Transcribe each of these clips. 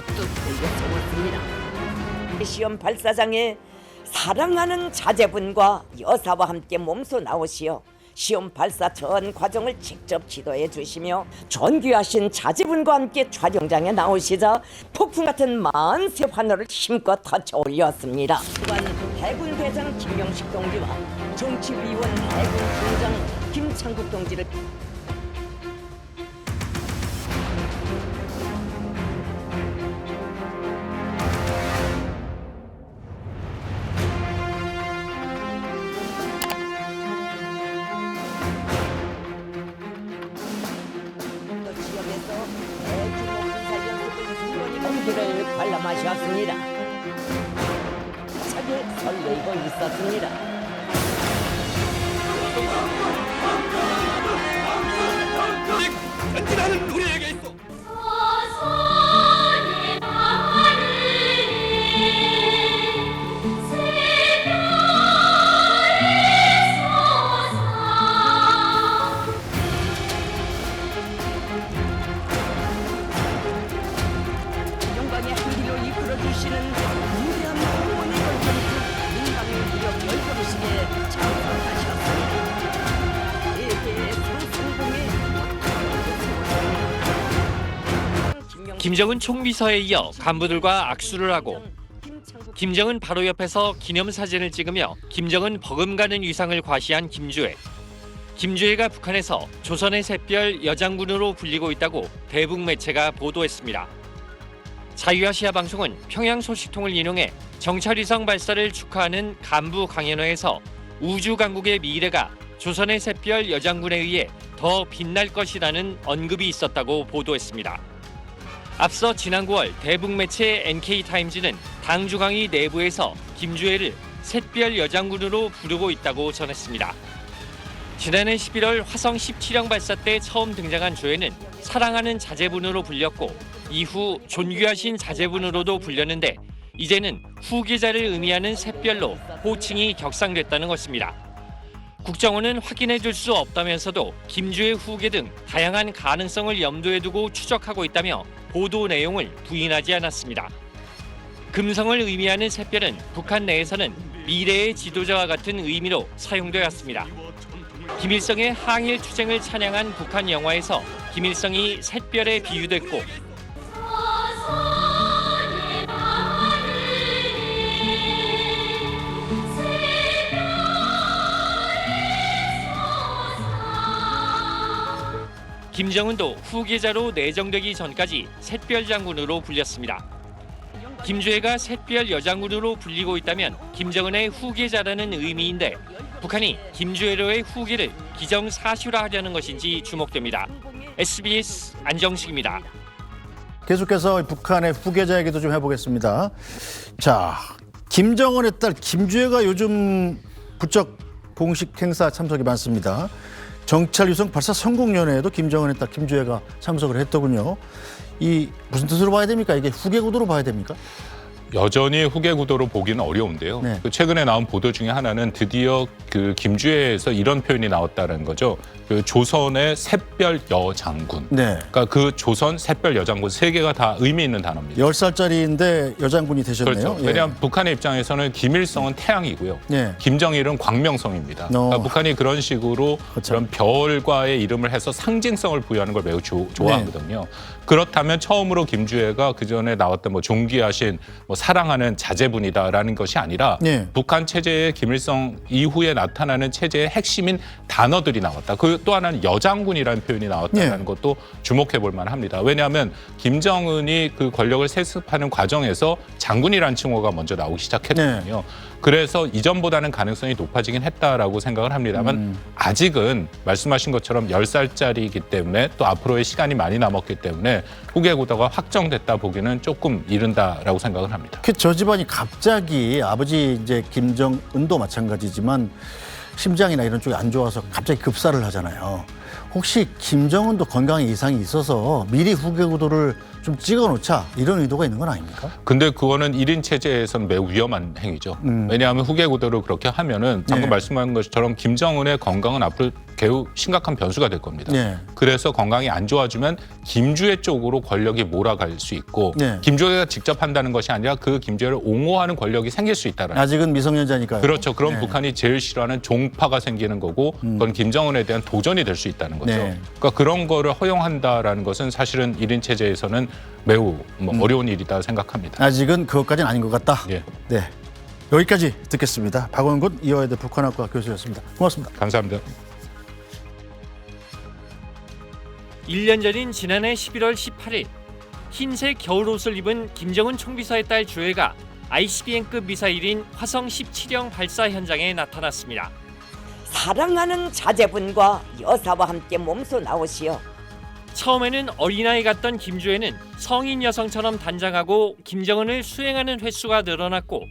싹둑 들려세웠습니다. 시험 발사장에 사랑하는 자제분과 여사와 함께 몸소 나오시어 시험 발사 전 과정을 직접 지도해 주시며 존귀하신 자제분과 함께 촬영장에 나오시자 폭풍 같은 만세 환호를 힘껏 터쳐 올렸습니다. 또한 해군 대장 김명식 동지와 정치위원 해군 총장 김창국 동지를 지역에서 대규모 군사연습을 공기를 관람하셨습니다. 차게 설레이고 있었습니다. 전진하는 우리에게 있어. 영광의 한길로 이끌어주시는 위대한 공원의 열전투 민방위 무력 열병식에 참석하셨습니다. 세계의 상승공에 김정은 총비서에 이어 간부들과 악수를 하고 김정은 바로 옆에서 기념사진을 찍으며 김정은 버금가는 위상을 과시한 김주애. 김주애가 북한에서 조선의 샛별 여장군으로 불리고 있다고 대북 매체가 보도했습니다. 자유아시아 방송은 평양 소식통을 인용해 정찰위성 발사를 축하하는 간부 강연회에서 우주 강국의 미래가 조선의 샛별 여장군에 의해 더 빛날 것이라는 언급이 있었다고 보도했습니다. 앞서 지난 9월 대북 매체 NK타임즈는 당 중앙위 내부에서 김주애를 샛별 여장군으로 부르고 있다고 전했습니다. 지난해 11월 화성 17형 발사 때 처음 등장한 주애는 사랑하는 자제분으로 불렸고 이후 존귀하신 자제분으로도 불렸는데 이제는 후계자를 의미하는 샛별로 호칭이 격상됐다는 것입니다. 국정원은 확인해 줄 수 없다면서도 김주애 후계 등 다양한 가능성을 염두에 두고 추적하고 있다며 보도 내용을 부인하지 않았습니다. 금성을 의미하는 샛별은 북한 내에서는 미래의 지도자와 같은 의미로 사용되어 왔습니다. 김일성의 항일 투쟁을 찬양한 북한 영화에서 김일성이 샛별에 비유됐고 김정은도 후계자로 내정되기 전까지 샛별 장군으로 불렸습니다. 김주애가 샛별 여장군으로 불리고 있다면 김정은의 후계자라는 의미인데 북한이 김주애로의 후계를 기정사실화하려는 것인지 주목됩니다. SBS 안정식입니다. 계속해서 북한의 후계자 얘기도 좀 해보겠습니다. 자, 김정은의 딸 김주애가 요즘 부쩍 공식 행사 참석이 많습니다. 정찰위성 발사 성공연회에도 김정은의 딸 김주애가 참석을 했더군요. 이 무슨 뜻으로 봐야 됩니까? 이게 후계 구도로 봐야 됩니까? 여전히 후계 구도로 보기는 어려운데요. 네. 그 최근에 나온 보도 중에 하나는 드디어 그 김주애에서 이런 표현이 나왔다는 거죠. 그 조선의 샛별 여장군. 네. 그러니까 그 조선 샛별 여장군 세 개가 다 의미 있는 단어입니다. 10살짜리인데 여장군이 되셨네요. 그렇죠. 예. 왜냐하면 북한의 입장에서는 김일성은 태양이고요. 예. 김정일은 광명성입니다. 그러니까 북한이 그런 식으로 그렇죠. 그런 별과의 이름을 해서 상징성을 부여하는 걸 매우 좋아하거든요. 그렇다면 처음으로 김주애가 그전에 나왔던 뭐 존귀하신 뭐 사랑하는 자제분이다라는 것이 아니라 네. 북한 체제의 김일성 이후에 나타나는 체제의 핵심인 단어들이 나왔다. 그 또 하나는 여장군이라는 표현이 나왔다는 네. 것도 주목해 볼 만합니다. 왜냐하면 김정은이 그 권력을 세습하는 과정에서 장군이라는 칭호가 먼저 나오기 시작했거든요. 그래서 이전보다는 가능성이 높아지긴 했다라고 생각을 합니다만 아직은 말씀하신 것처럼 10살짜리이기 때문에 또 앞으로의 시간이 많이 남았기 때문에 후계 구도가 확정됐다 보기는 조금 이른다라고 생각을 합니다. 저 집안이 갑자기 아버지 이제 김정은도 마찬가지지만 심장이나 이런 쪽이 안 좋아서 갑자기 급사를 하잖아요. 혹시 김정은도 건강에 이상이 있어서 미리 후계 구도를 좀 찍어놓자 이런 의도가 있는 건 아닙니까? 근데 그거는 1인 체제에서는 매우 위험한 행위죠. 왜냐하면 후계 구도를 그렇게 하면은 방금 네. 말씀하신 것처럼 김정은의 건강은 앞으로 매우 심각한 변수가 될 겁니다. 네. 그래서 건강이 안 좋아지면 김주애 쪽으로 권력이 몰아갈 수 있고 네. 김주애가 직접 한다는 것이 아니라 그 김주애를 옹호하는 권력이 생길 수 있다는 아직은 미성년자니까요. 그렇죠. 그럼 네. 북한이 제일 싫어하는 종파가 생기는 거고 그건 김정은에 대한 도전이 될 수 있다는 거죠. 네. 그러니까 그런 거를 허용한다라는 것은 사실은 1인 체제에서는 매우 어려운 일이다 생각합니다. 아직은 그것까지는 아닌 것 같다. 예. 네. 여기까지 듣겠습니다. 박원근 이화여대 북한학과 교수였습니다. 고맙습니다. 감사합니다. 1년 전인 지난해 11월 18일 흰색 겨울옷을 입은 김정은 총비서의 딸 주애가 ICBM급 미사일인 화성 17형 발사 현장에 나타났습니다. 사랑하는 자제분과 여사와 함께 몸소 나오시어 처음에는 어린아이 같던 김주애는 성인 여성처럼 단장하고 김정은을 수행하는 횟수가 늘어났고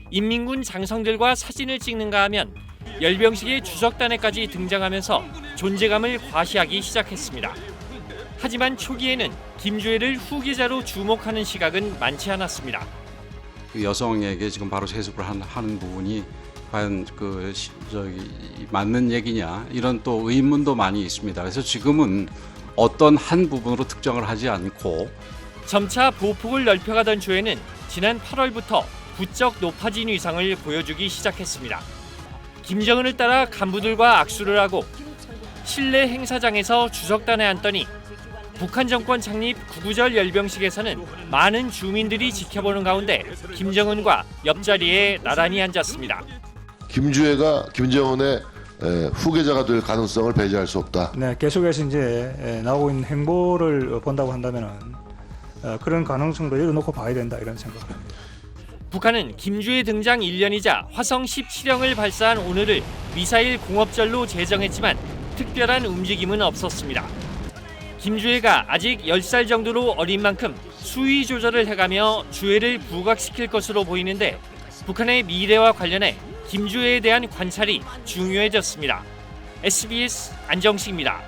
인민군 장성들과 사진을 찍는가 하면 열병식의 주석단에까지 등장하면서 존재감을 과시하기 시작했습니다. 하지만 초기에는 김주애를 후계자로 주목하는 시각은 많지 않았습니다. 그 여성에게 지금 바로 세습을 하는 부분이 과연 맞는 얘기냐 이런 또 의문도 많이 있습니다. 그래서 지금은 어떤 한 부분으로 특정을 하지 않고 점차 보폭을 넓혀가던 주애는 지난 8월부터 부쩍 높아진 위상을 보여주기 시작했습니다. 김정은을 따라 간부들과 악수를 하고 실내 행사장에서 주석단에 앉더니 북한 정권 창립 99절 열병식에서는 많은 주민들이 지켜보는 가운데 김정은과 옆자리에 나란히 앉았습니다. 김주애가 김정은의 후계자가 될 가능성을 배제할 수 없다. 네, 계속해서 이제 나오고 있는 행보를 본다고 한다면은 그런 가능성도 열어놓고 봐야 된다 이런 생각을 합니다. 북한은 김주애 등장 1년이자 화성 17형을 발사한 오늘을 미사일 공업절로 제정했지만 특별한 움직임은 없었습니다. 김주애가 아직 10살 정도로 어린 만큼 수위 조절을 해가며 주애를 부각시킬 것으로 보이는데 북한의 미래와 관련해 김주애에 대한 관찰이 중요해졌습니다. SBS 안정식입니다.